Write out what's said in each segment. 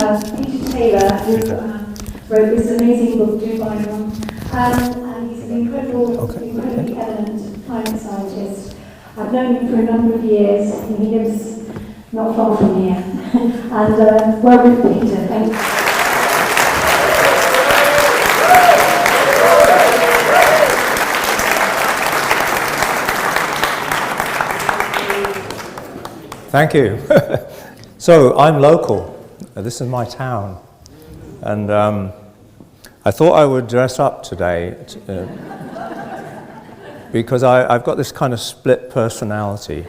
Peter Taylor, who wrote this amazing book, Do By One. And he's an incredibly eminent climate scientist. I've known him for a number of years, and he lives not far from here. And welcome, Peter. Thank you. Thank you. So I'm local. This is my town, and I thought I would dress up today because I've got this kind of split personality.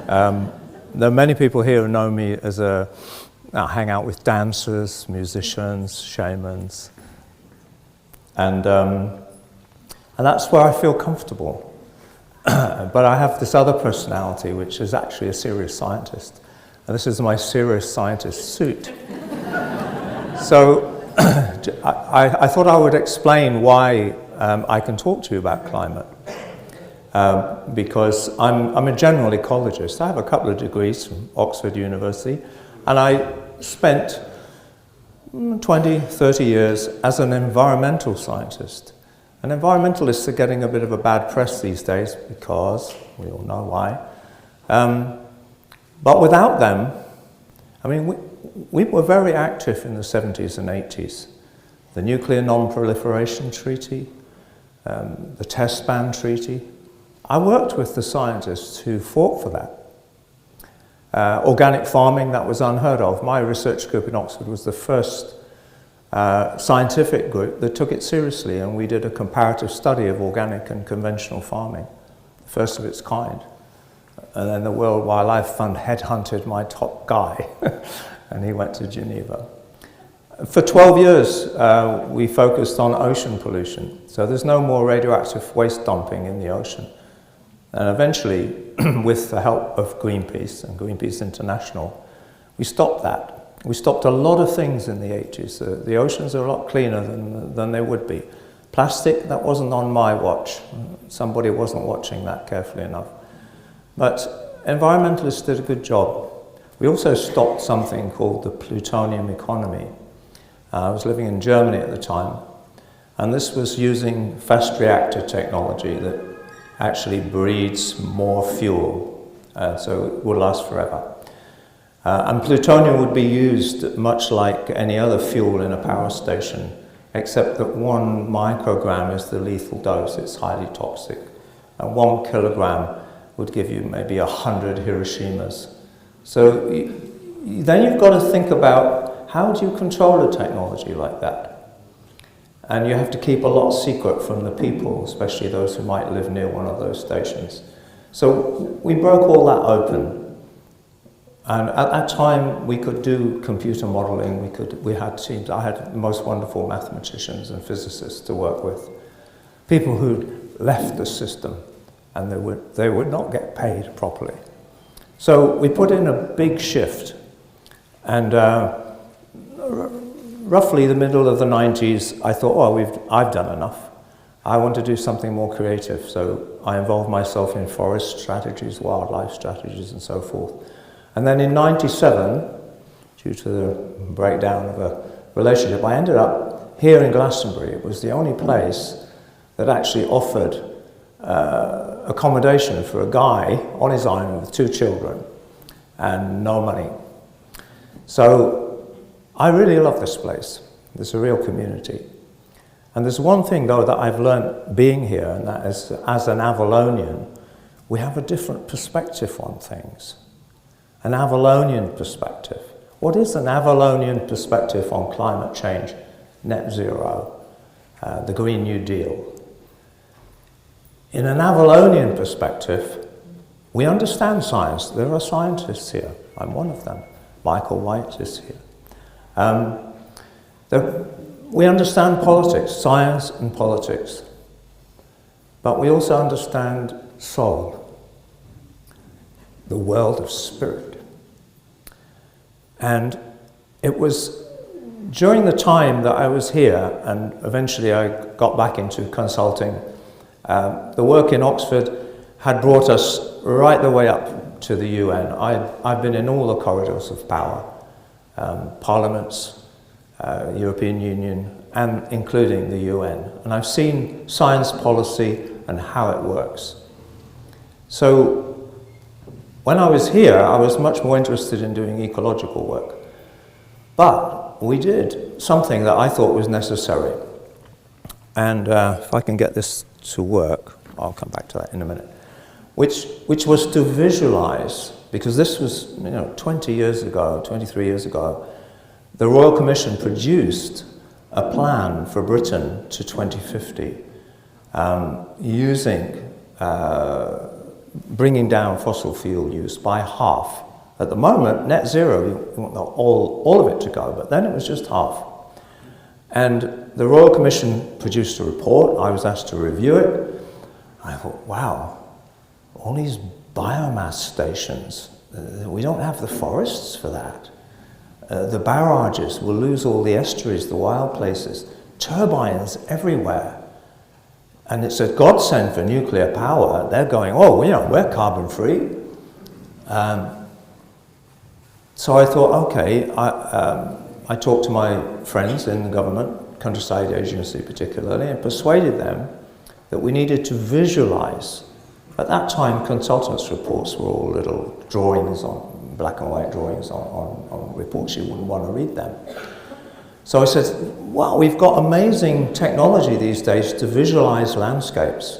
There are many people here who know me as I hang out with dancers, musicians, shamans, and that's where I feel comfortable. But I have this other personality, which is actually a serious scientist. And this is my serious scientist suit. So I thought I would explain why I can talk to you about climate. Because I'm a general ecologist. I have a couple of degrees from Oxford University. And I spent 20, 30 years as an environmental scientist. And environmentalists are getting a bit of a bad press these days because we all know why. But without them, I mean, we were very active in the 70s and 80s. The Nuclear Non-Proliferation Treaty, the Test Ban Treaty. I worked with the scientists who fought for that. Organic farming, that was unheard of. My research group in Oxford was the first scientific group that took it seriously, and we did a comparative study of organic and conventional farming, first of its kind. And then the World Wildlife Fund headhunted my top guy, and he went to Geneva. For 12 years, we focused on ocean pollution. So there's no more radioactive waste dumping in the ocean. And eventually, with the help of Greenpeace and Greenpeace International, we stopped that. We stopped a lot of things in the 80s. The oceans are a lot cleaner than they would be. Plastic, that wasn't on my watch. Somebody wasn't watching that carefully enough. But environmentalists did a good job. We also stopped something called the plutonium economy. I was living in Germany at the time, and this was using fast reactor technology that actually breeds more fuel, so it would last forever. And plutonium would be used much like any other fuel in a power station, except that 1 microgram is the lethal dose. It's highly toxic. And 1 kilogram would give you maybe 100 Hiroshimas. So then you've got to think about, how do you control a technology like that? And you have to keep a lot secret from the people, especially those who might live near one of those stations. So we broke all that open. And at that time, we could do computer modeling. We had teams. I had the most wonderful mathematicians and physicists to work with. People who'd left the system, and they would not get paid properly. So we put in a big shift. And roughly the middle of the 90s, I thought, oh, I've done enough. I want to do something more creative. So I involved myself in forest strategies, wildlife strategies, and so forth. And then in '97, due to the breakdown of a relationship, I ended up here in Glastonbury. It was the only place that actually offered accommodation for a guy on his own with 2 children and no money. So I really love this place. There's a real community. And there's one thing, though, that I've learned being here, and that is, as an Avalonian, we have a different perspective on things. An Avalonian perspective. What is an Avalonian perspective on climate change, net zero, the Green New Deal? In an Avalonian perspective, we understand science. There are scientists here. I'm one of them. Michael White is here. We understand politics, science and politics. But we also understand soul, the world of spirit. And it was during the time that I was here, and eventually I got back into consulting, the work in Oxford had brought us right the way up to the UN. I've been in all the corridors of power, parliaments, European Union, and including the UN. And I've seen science policy and how it works. So when I was here, I was much more interested in doing ecological work. But we did something that I thought was necessary. And if I can get this to work, I'll come back to that in a minute, which was to visualize, because this was 20 years ago, 23 years ago, the Royal Commission produced a plan for Britain to 2050, bringing down fossil fuel use by half. At the moment, net zero, we want all of it to go, but then it was just half. And the Royal Commission produced a report. I was asked to review it. I thought, wow, all these biomass stations, we don't have the forests for that. The barrages will lose all the estuaries, the wild places, turbines everywhere. And it's a godsend for nuclear power. They're going, oh, we're carbon free. So I thought, okay, I talked to my friends in the government, Countryside Agency particularly, and persuaded them that we needed to visualize. At that time, consultants' reports were all little drawings black and white drawings on reports. You wouldn't want to read them. So I said, well, we've got amazing technology these days to visualize landscapes.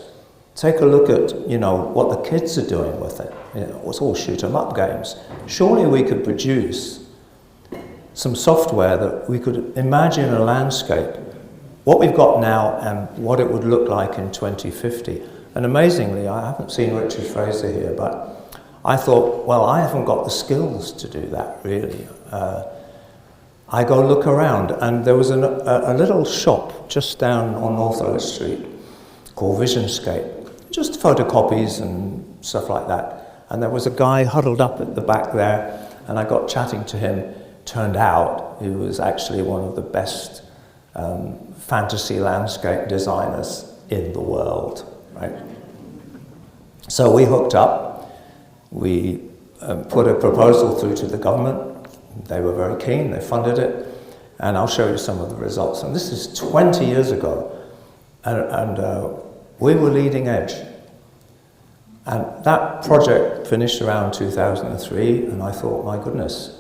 Take a look at, what the kids are doing with it. It's all shoot-'em-up games. Surely we could produce some software that we could imagine a landscape, what we've got now and what it would look like in 2050. And amazingly, I haven't seen Richard Fraser here, but I thought, well, I haven't got the skills to do that, really. I go look around, and there was a little shop just down on North Oak Street called Visionscape, just photocopies and stuff like that. And there was a guy huddled up at the back there, and I got chatting to him. Turned out he was actually one of the best fantasy landscape designers in the world, right? So we hooked up. We put a proposal through to the government. They were very keen, they funded it, and I'll show you some of the results. And this is 20 years ago, and we were leading edge. And that project finished around 2003, and I thought, my goodness,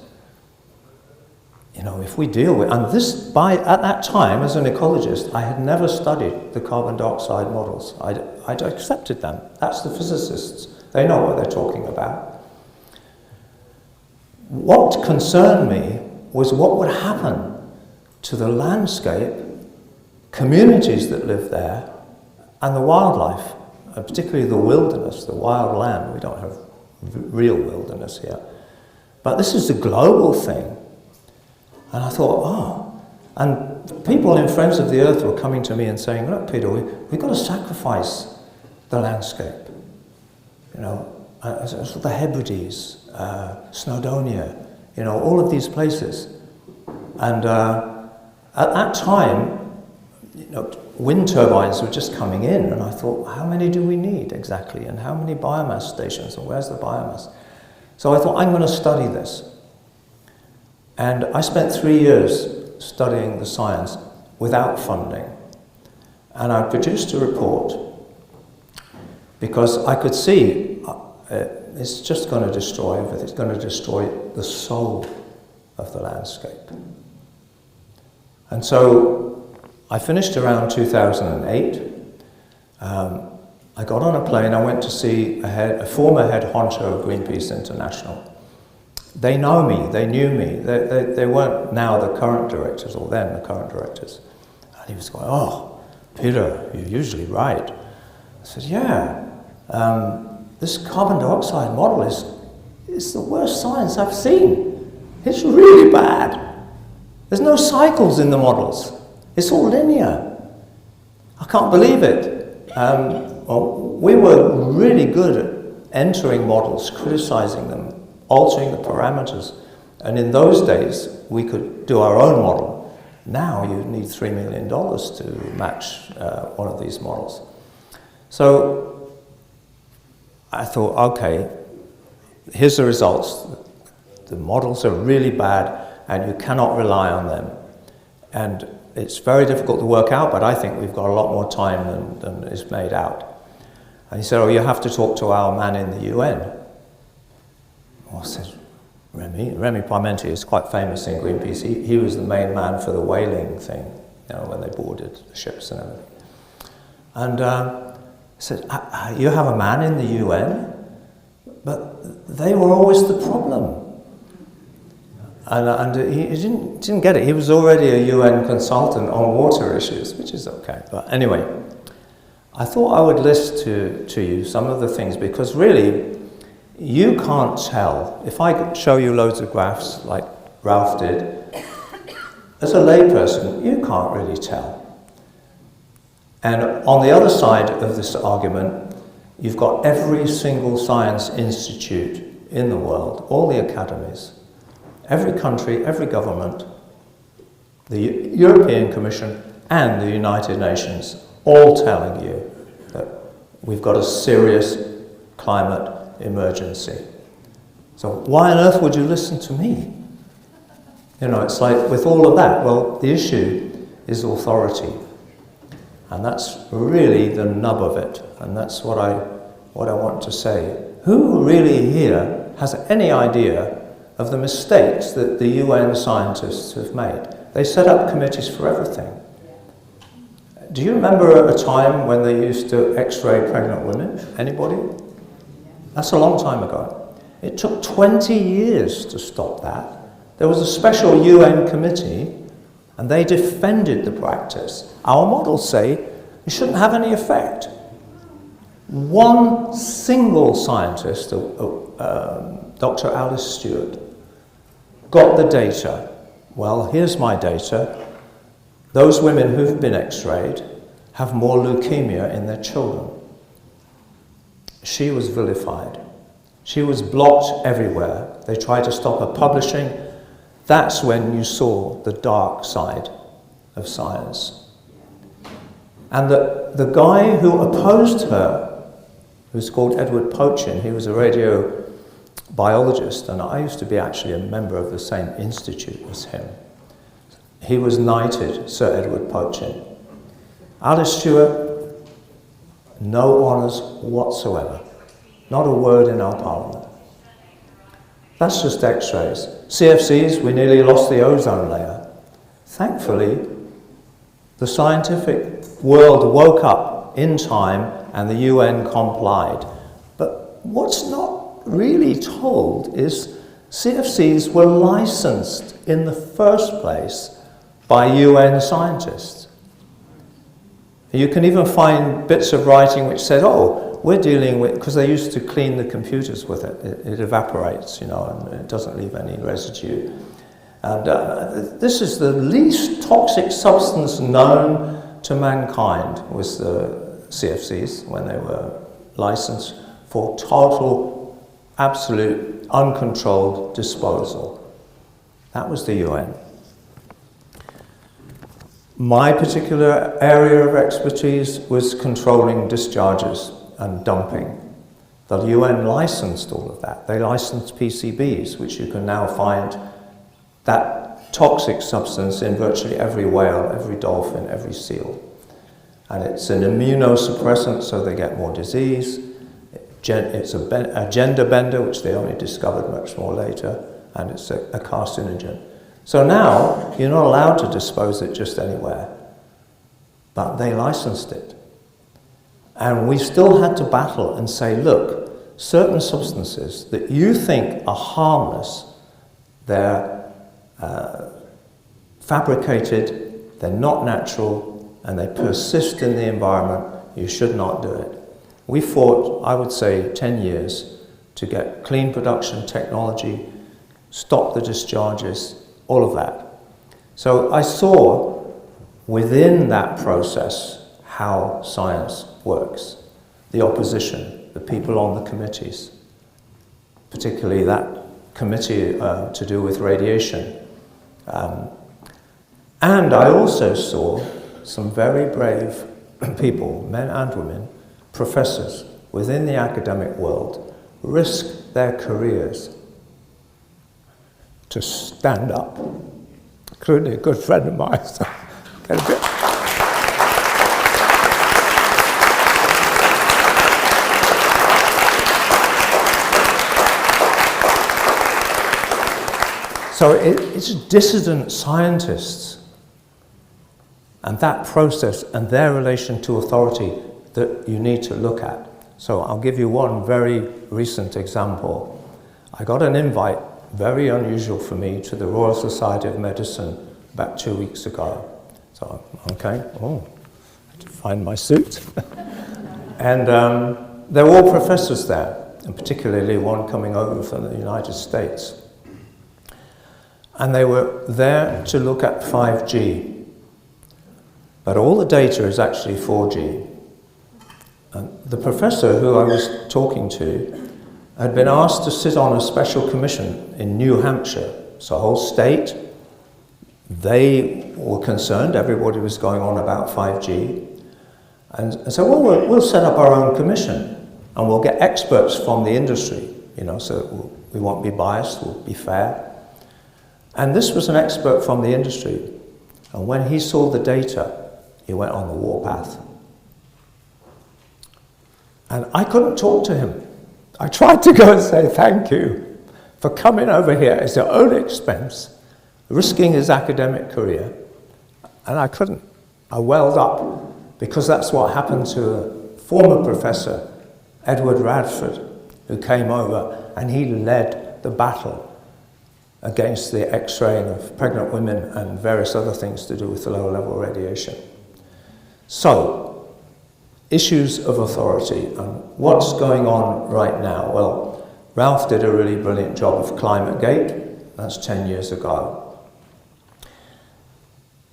if we deal with, and at that time, as an ecologist, I had never studied the carbon dioxide models. I'd accepted them. That's the physicists. They know what they're talking about. What concerned me was what would happen to the landscape, communities that live there, and the wildlife, particularly the wilderness, the wild land. We don't have real wilderness here. But this is a global thing. And I thought, and people in Friends of the Earth were coming to me and saying, look, Peter, we've got to sacrifice the landscape. The Hebrides, Snowdonia, all of these places. And at that time, wind turbines were just coming in, and I thought, how many do we need exactly? And how many biomass stations, and where's the biomass? So I thought, I'm going to study this. And I spent 3 years studying the science without funding. And I produced a report because I could see it's just going to destroy everything. It's going to destroy the soul of the landscape. And so I finished around 2008. I got on a plane. I went to see a former head honcho of Greenpeace International. They know me, they knew me. They weren't now the current directors, or then the current directors. And he was going, oh, Peter, you're usually right. I said, yeah, this carbon dioxide model is the worst science I've seen. It's really bad. There's no cycles in the models. It's all linear. I can't believe it. We were really good at entering models, criticizing them, altering the parameters. And in those days, we could do our own model. Now you need $3 million to match one of these models. So I thought, okay, here's the results. The models are really bad, and you cannot rely on them. And it's very difficult to work out, but I think we've got a lot more time than is made out. And he said, oh, you have to talk to our man in the UN. Well, I said, Remy Parmentier is quite famous in Greenpeace. He was the main man for the whaling thing, you know, when they boarded the ships and everything. And I said, you have a man in the UN? But they were always the problem. And he didn't get it. He was already a UN consultant on water issues, which is okay. But anyway, I thought I would list to you some of the things, because really, you can't tell. If I show you loads of graphs like Ralph did, as a layperson, you can't really tell. And on the other side of this argument, you've got every single science institute in the world, all the academies, every country, every government, the European Commission and the United Nations, all telling you that we've got a serious climate emergency. So why on earth would you listen to me? You know, it's like with all of that, well, the issue is authority. And that's really the nub of it. And that's what I want to say. Who really here has any idea of the mistakes that the UN scientists have made? They set up committees for everything. Do you remember a time when they used to X-ray pregnant women? Anybody? That's a long time ago. It took 20 years to stop that. There was a special UN committee, and they defended the practice. Our models say it shouldn't have any effect. One single scientist, Dr. Alice Stewart, got the data. Well, here's my data. Those women who've been X-rayed have more leukemia in their children. She was vilified. She was blocked everywhere. They tried to stop her publishing. That's when you saw the dark side of science. And the guy who opposed her, who's called Edward Pochin, he was a radiobiologist, and I used to be actually a member of the same institute as him. He was knighted, Sir Edward Pochin. Alice Stewart, no honours whatsoever. Not a word in our parliament. That's just X-rays. CFCs, we nearly lost the ozone layer. Thankfully, the scientific world woke up in time and the UN complied. But what's not really told is CFCs were licensed in the first place by UN scientists. You can even find bits of writing which said, oh, we're dealing with, because they used to clean the computers with it. It evaporates, you know, and it doesn't leave any residue. And this is the least toxic substance known to mankind, was the CFCs, when they were licensed for total, absolute, uncontrolled disposal. That was the UN. My particular area of expertise was controlling discharges and dumping. The UN licensed all of that. They licensed PCBs, which you can now find that toxic substance in virtually every whale, every dolphin, every seal. And it's an immunosuppressant, so they get more disease. It's a gender bender, which they only discovered much more later, and it's a carcinogen. So now, you're not allowed to dispose it just anywhere, but they licensed it. And we still had to battle and say, look, certain substances that you think are harmless, they're fabricated, they're not natural, and they persist in the environment, you should not do it. We fought, I would say, 10 years to get clean production technology, stop the discharges, all of that. So I saw within that process how science works. The opposition, the people on the committees, particularly that committee to do with radiation. And I also saw some very brave people, men and women, professors within the academic world, risk their careers to stand up including a good friend of mine. So get a bit. So it's dissident scientists and that process and their relation to authority that you need to look at. So I'll give you one very recent example. I got an invite, very unusual for me, to the Royal Society of Medicine about 2 weeks ago. So, okay, I had to find my suit. And there were all professors there, and particularly one coming over from the United States. And they were there to look at 5G. But all the data is actually 4G. And the professor who I was talking to had been asked to sit on a special commission in New Hampshire. So a whole state, they were concerned, everybody was going on about 5G. And so, well, we'll set up our own commission and we'll get experts from the industry, you know, so we won't be biased, we'll be fair. And this was an expert from the industry. And when he saw the data, he went on the warpath. And I couldn't talk to him. I tried to go and say thank you for coming over here at your own expense, risking his academic career. And I couldn't. I welled up because that's what happened to a former professor, Edward Radford, who came over and he led the battle against the X-raying of pregnant women and various other things to do with the lower level radiation. So, issues of authority and what's going on right now. Well, Ralph did a really brilliant job of ClimateGate. That's 10 years ago.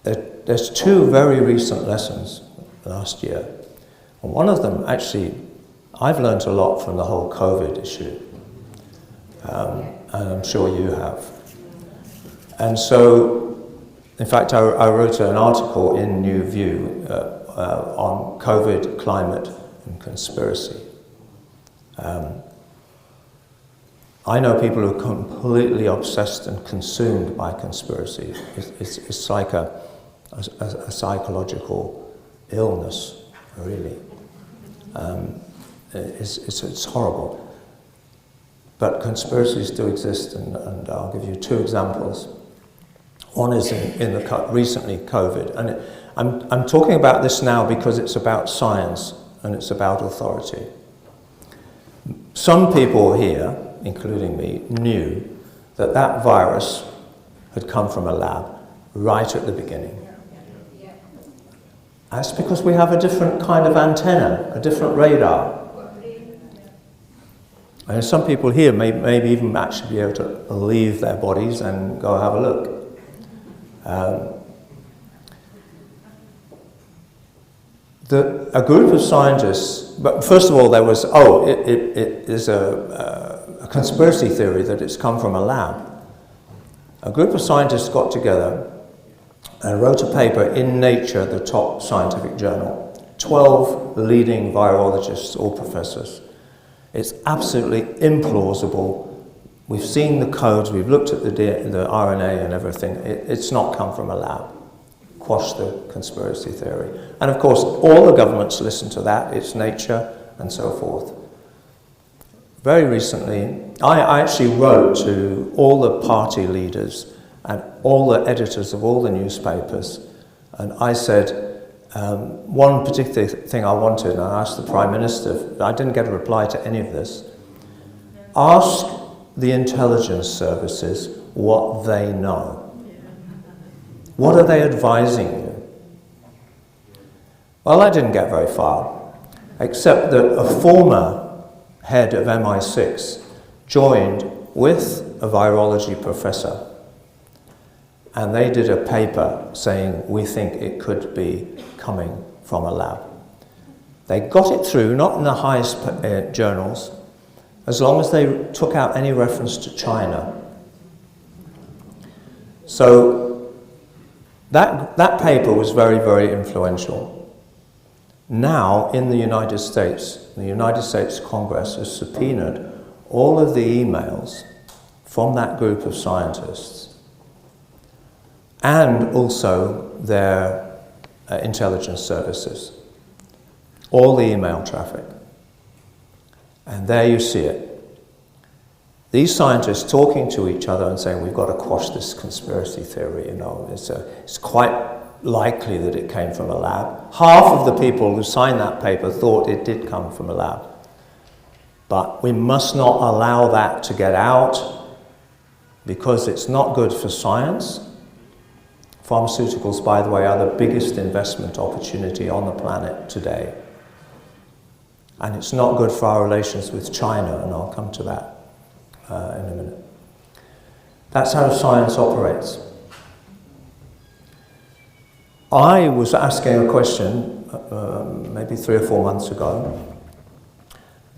There's two very recent lessons last year. And one of them, actually, I've learned a lot from the whole COVID issue. And I'm sure you have. And so, in fact, I wrote an article in New View on COVID, climate, and conspiracy. I know people who are completely obsessed and consumed by conspiracy. It's like a psychological illness, really. It's horrible. But conspiracies do exist, and I'll give you two examples. One is recently COVID, and I'm talking about this now because it's about science and it's about authority. Some people here, including me, knew that that virus had come from a lab right at the beginning. That's because we have a different kind of antenna, a different radar. And some people here may even actually be able to leave their bodies and go have a look. A group of scientists, but first of all there was, it is a conspiracy theory that it's come from a lab. A group of scientists got together and wrote a paper in Nature, the top scientific journal. 12 leading virologists, all professors. It's absolutely implausible. We've seen the codes, we've looked at the RNA and everything. It's not come from a lab. Quash the conspiracy theory. And of course, all the governments listen to that. It's Nature and so forth. Very recently, I actually wrote to all the party leaders and all the editors of all the newspapers, and I said, one particular thing I wanted, and I asked the Prime Minister, I didn't get a reply to any of this. Ask the intelligence services what they know. What are they advising you? Well, I didn't get very far, except that a former head of MI6 joined with a virology professor, and they did a paper saying, we think it could be coming from a lab. They got it through, not in the highest journals, as long as they took out any reference to China. So that paper was very, very influential. Now, in the United States Congress has subpoenaed all of the emails from that group of scientists. and also their intelligence services, all the email traffic. And there you see it. These scientists talking to each other and saying, we've got to quash this conspiracy theory, you know, it's quite likely that it came from a lab. Half of the people who signed that paper thought it did come from a lab. But we must not allow that to get out because it's not good for science. Pharmaceuticals, by the way, are the biggest investment opportunity on the planet today. And it's not good for our relations with China, and I'll come to that in a minute. That's how science operates. I was asking a question maybe 3 or 4 months ago.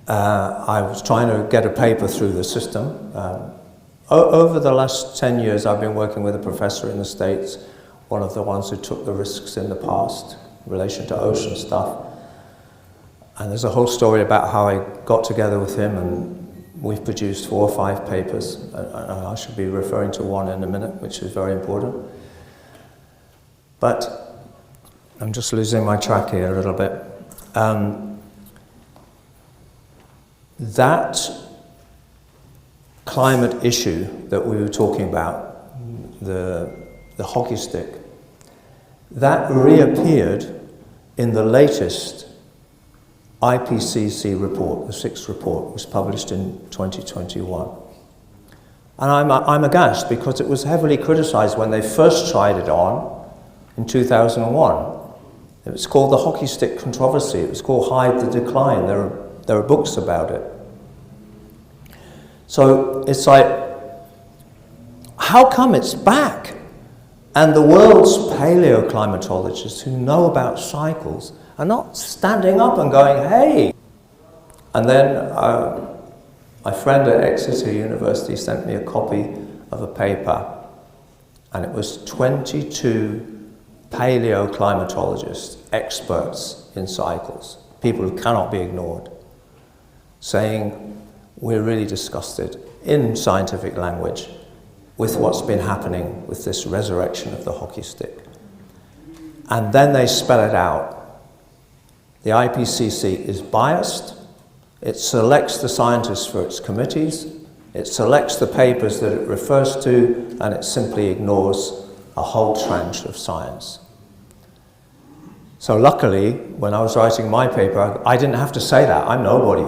I was trying to get a paper through the system. Over the last 10 years, I've been working with a professor in the States, one of the ones who took the risks in the past in relation to ocean stuff. And there's a whole story about how I got together with him, and we've produced 4 or 5 papers. I should be referring to one in a minute, which is very important. But I'm just losing my track here a little bit. That climate issue that we were talking about, the hockey stick, that reappeared in the latest IPCC report, the 6th report, was published in 2021. And I'm aghast because it was heavily criticized when they first tried it on in 2001. It was called the hockey stick controversy. It was called Hide the Decline. There are books about it. So it's like, how come it's back? And the world's paleoclimatologists who know about cycles are not standing up and going, hey. And then my friend at Exeter University sent me a copy of a paper, and it was 22 paleoclimatologists, experts in cycles, people who cannot be ignored, saying we're really disgusted, in scientific language, with what's been happening with this resurrection of the hockey stick. And then they spell it out. The IPCC is biased. It selects the scientists for its committees. It selects the papers that it refers to, and it simply ignores a whole tranche of science. So luckily, when I was writing my paper, I didn't have to say that. I'm nobody.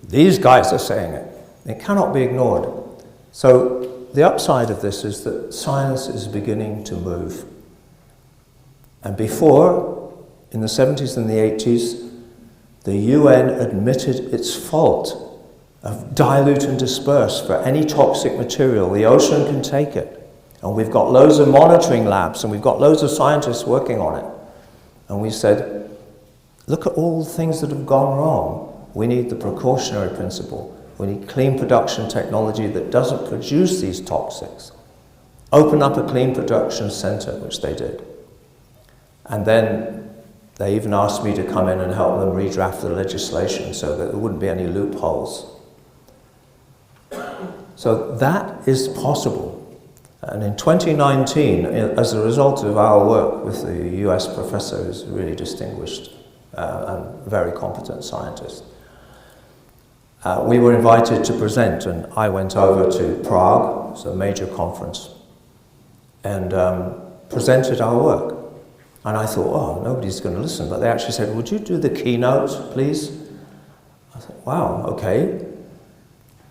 These guys are saying it. It cannot be ignored. So the upside of this is that science is beginning to move. And before, in the 70s and the 80s, the UN admitted its fault of dilute and disperse for any toxic material. The ocean can take it. And we've got loads of monitoring labs, and we've got loads of scientists working on it. And we said, look at all the things that have gone wrong. We need the precautionary principle. We need clean production technology that doesn't produce these toxics. Open up a clean production center, which they did. And then they even asked me to come in and help them redraft the legislation so that there wouldn't be any loopholes. So that is possible. And in 2019, as a result of our work with the US professor who's really distinguished and very competent scientist, we were invited to present, and I went over to Prague, it's a major conference, and presented our work. And I thought, oh, nobody's going to listen. But they actually said, would you do the keynote, please? I thought, wow, okay.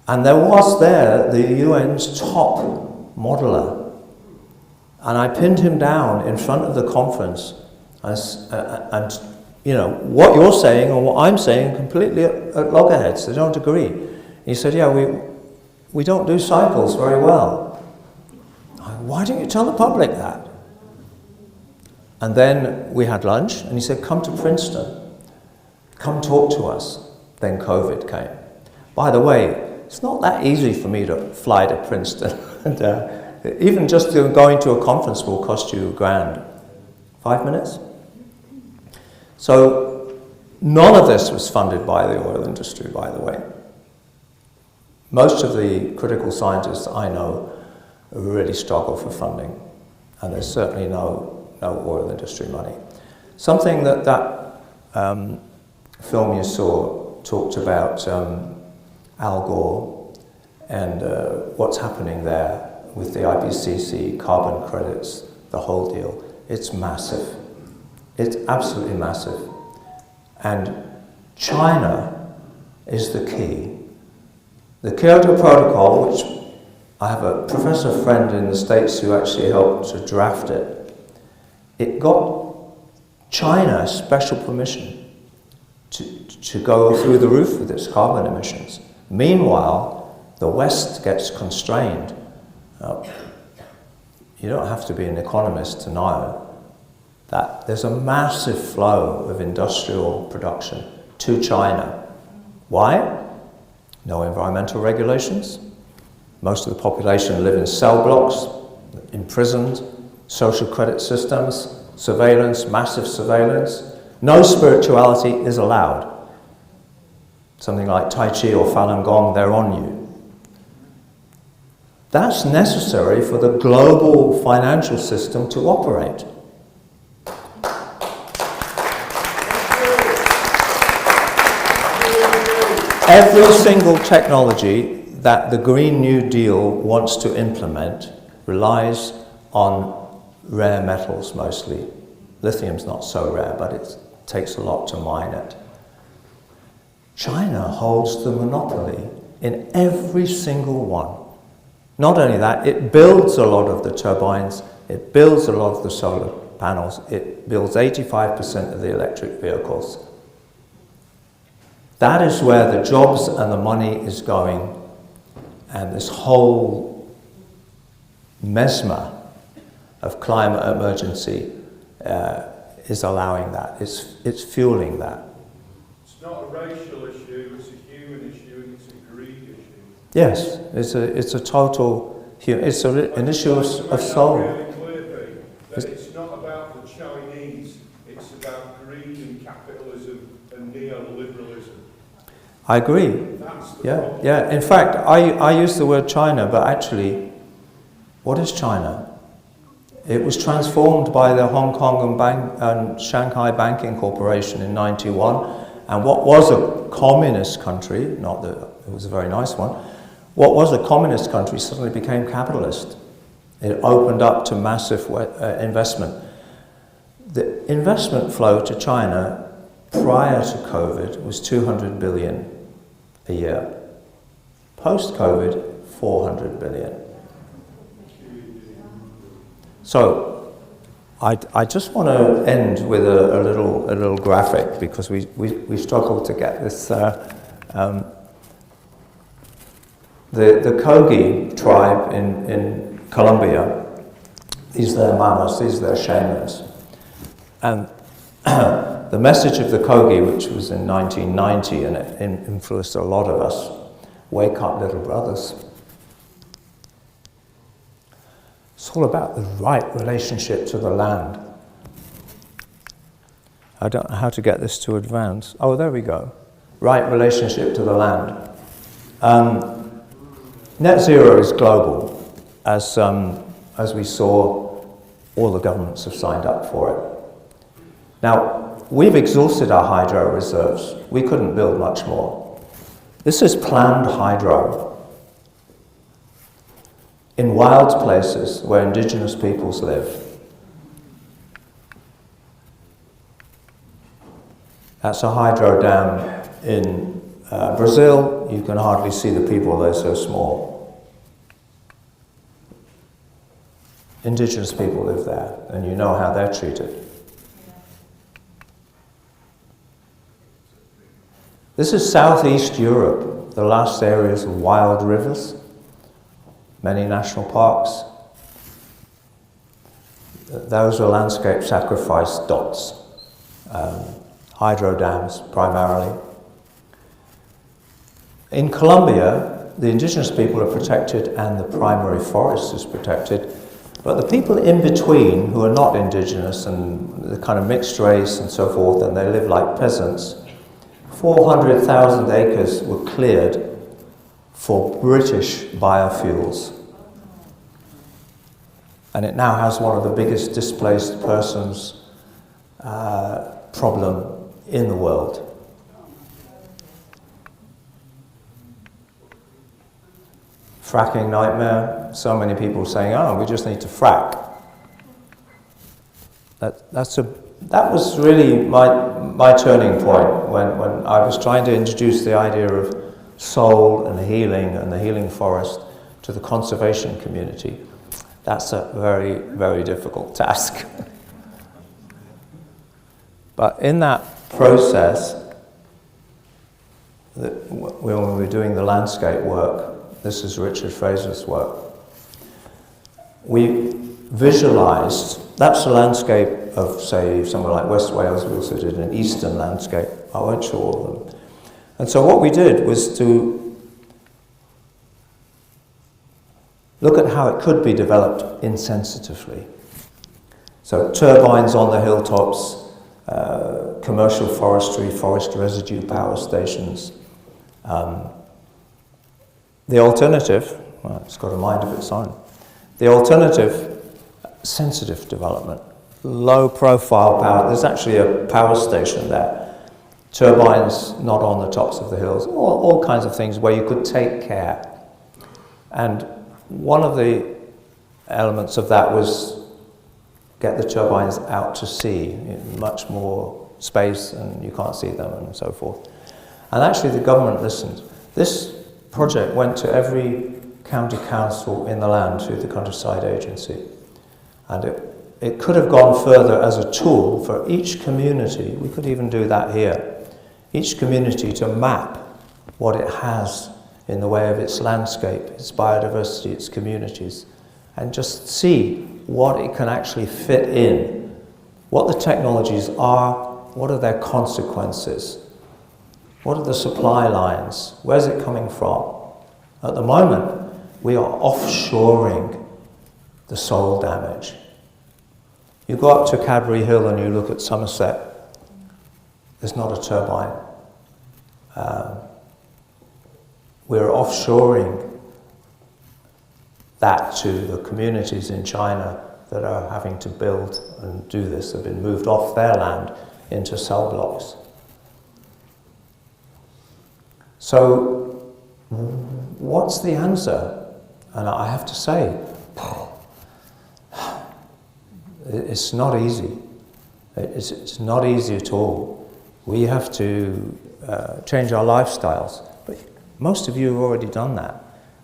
And there was there the UN's top modeler. And I pinned him down in front of the conference. And you know, what you're saying and what I'm saying completely at loggerheads. They don't agree. And he said, yeah, we don't do cycles very well. Why don't you tell the public that? And then we had lunch, and he said, come to Princeton. Come talk to us. Then COVID came. By the way, it's not that easy for me to fly to Princeton. And, even just going to a conference will cost you $1,000. 5 minutes? So none of this was funded by the oil industry, by the way. Most of the critical scientists I know really struggle for funding. and there's certainly no oil industry money. Something that film you saw talked about Al Gore and what's happening there with the IPCC, carbon credits, the whole deal. It's massive. It's absolutely massive. And China is the key. The Kyoto Protocol, which I have a professor friend in the States who actually helped to draft it, it got China special permission to go through the roof with its carbon emissions. Meanwhile, the West gets constrained. You don't have to be an economist to know that there's a massive flow of industrial production to China. Why? No environmental regulations. Most of the population live in cell blocks, imprisoned, social credit systems, surveillance, massive surveillance. No spirituality is allowed. Something like Tai Chi or Falun Gong, they're on you. That's necessary for the global financial system to operate. Every single technology that the Green New Deal wants to implement relies on rare metals mostly. Lithium's not so rare, but it takes a lot to mine it. China holds the monopoly in every single one. Not only that, it builds a lot of the turbines, it builds a lot of the solar panels, it builds 85% of the electric vehicles. That is where the jobs and the money is going, and this whole mesmer of climate emergency is allowing that. It's fueling that. It's not a racial issue, it's a human issue, and it's a greed issue. Yes, it's a total, it's an issue of soul. Really clear, Pete, that it's not about the Chinese, it's about greed and capitalism and neoliberalism. I agree. That's the problem. Yeah. In fact, I use the word China, but actually, what is China? It was transformed by the Hong Kong and Shanghai Banking Corporation in '91, and what was a communist country, not that it was a very nice one, what was a communist country suddenly became capitalist. It opened up to massive investment. The investment flow to China prior to COVID was 200 billion a year. Post-COVID, 400 billion. So, I just want to end with a little graphic because we struggled to get this. The Kogi tribe in Colombia, these are their mamas, these are their shamans, and the message of the Kogi, which was in 1990, and it influenced a lot of us: wake up, little brothers. It's all about the right relationship to the land. I don't know how to get this to advance. Oh, there we go. Right relationship to the land. Net zero is global, as we saw, all the governments have signed up for it. Now, we've exhausted our hydro reserves. We couldn't build much more. This is planned hydro in wild places where indigenous peoples live. That's a hydro dam in Brazil. You can hardly see the people, they're so small. Indigenous people live there, and you know how they're treated. This is Southeast Europe, the last areas of wild rivers, many national parks. Those are landscape sacrifice dots, hydro dams primarily. In Colombia, the indigenous people are protected and the primary forest is protected, but the people in between who are not indigenous and the kind of mixed race and so forth, and they live like peasants, 400,000 acres were cleared for British biofuels. And it now has one of the biggest displaced persons problem in the world. Fracking nightmare, so many people saying, oh, we just need to frack. That was really my turning point when I was trying to introduce the idea of soul and healing and the healing forest to the conservation community. That's a very, very difficult task. But in that process, when we were doing the landscape work, this is Richard Fraser's work, we visualized, that's a landscape of, say, somewhere like West Wales. We also did an eastern landscape. I won't show all of them. And so what we did was to look at how it could be developed insensitively. So turbines on the hilltops, commercial forestry, forest residue power stations. The alternative, well, it's got a mind of its own. The alternative, sensitive development, low profile power. There's actually a power station there. Turbines not on the tops of the hills, all kinds of things where you could take care. And one of the elements of that was get the turbines out to sea, much more space and you can't see them and so forth. And actually the government listened. This project went to every county council in the land through the Countryside Agency. And it could have gone further as a tool for each community. We could even do that here. Each community to map what it has in the way of its landscape, its biodiversity, its communities, and just see what it can actually fit in, what the technologies are, what are their consequences, what are the supply lines, where's it coming from? At the moment, we are offshoring the soil damage. You go up to Cadbury Hill and you look at Somerset, there's not a turbine. We're offshoring that to the communities in China that are having to build and do this, have been moved off their land into cell blocks. So, what's the answer? And I have to say, it's not easy. It's not easy at all. We have to change our lifestyles. But most of you have already done that.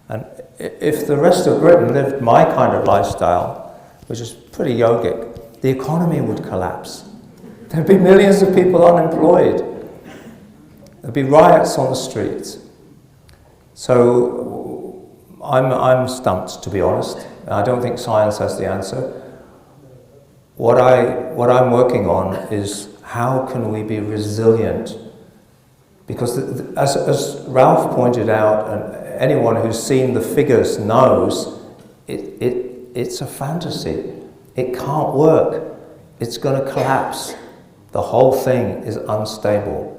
And if the rest of Britain lived my kind of lifestyle, which is pretty yogic, the economy would collapse. There'd be millions of people unemployed. There'd be riots on the streets. So I'm stumped, to be honest. I don't think science has the answer. What I'm working on is how can we be resilient? Because as Ralph pointed out, and anyone who's seen the figures knows, it's a fantasy. It can't work. It's going to collapse. The whole thing is unstable.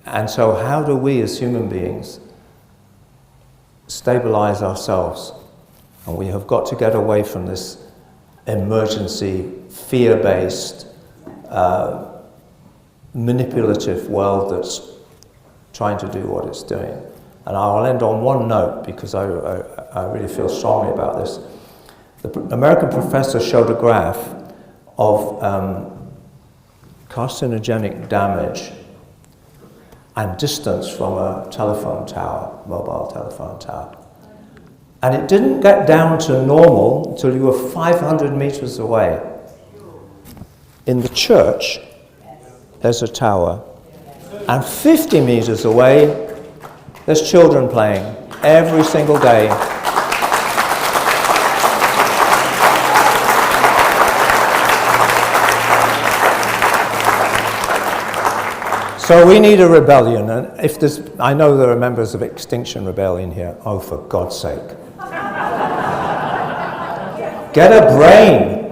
And so how do we as human beings stabilize ourselves? And we have got to get away from this emergency, fear-based, manipulative world that's trying to do what it's doing. And I'll end on one note because I really feel strongly about this. The American professor showed a graph of carcinogenic damage and distance from a telephone tower, mobile telephone tower. And it didn't get down to normal until you were 500 meters away. In the church, there's a tower, and 50 meters away, there's children playing every single day. So we need a rebellion, and if there's, I know there are members of Extinction Rebellion here. Oh, for God's sake. Get a brain.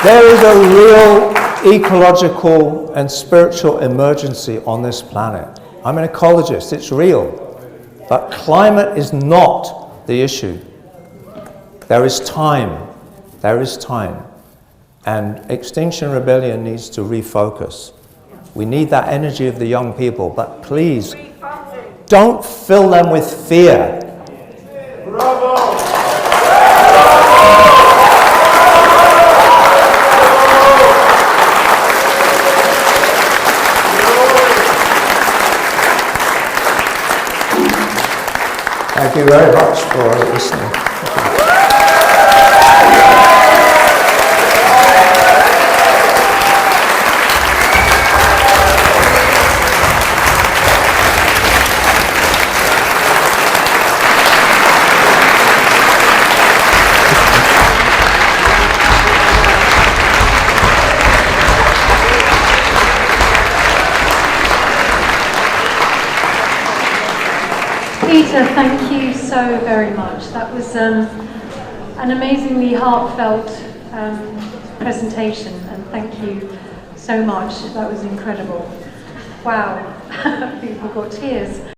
There is a real ecological and spiritual emergency on this planet. I'm an ecologist, it's real. But climate is not the issue. There is time. There is time. And Extinction Rebellion needs to refocus. We need that energy of the young people, but please, don't fill them with fear. Bravo! Thank you very much for listening. Peter, thank you so very much. That was an amazingly heartfelt presentation, and thank you so much. That was incredible. Wow, people got tears.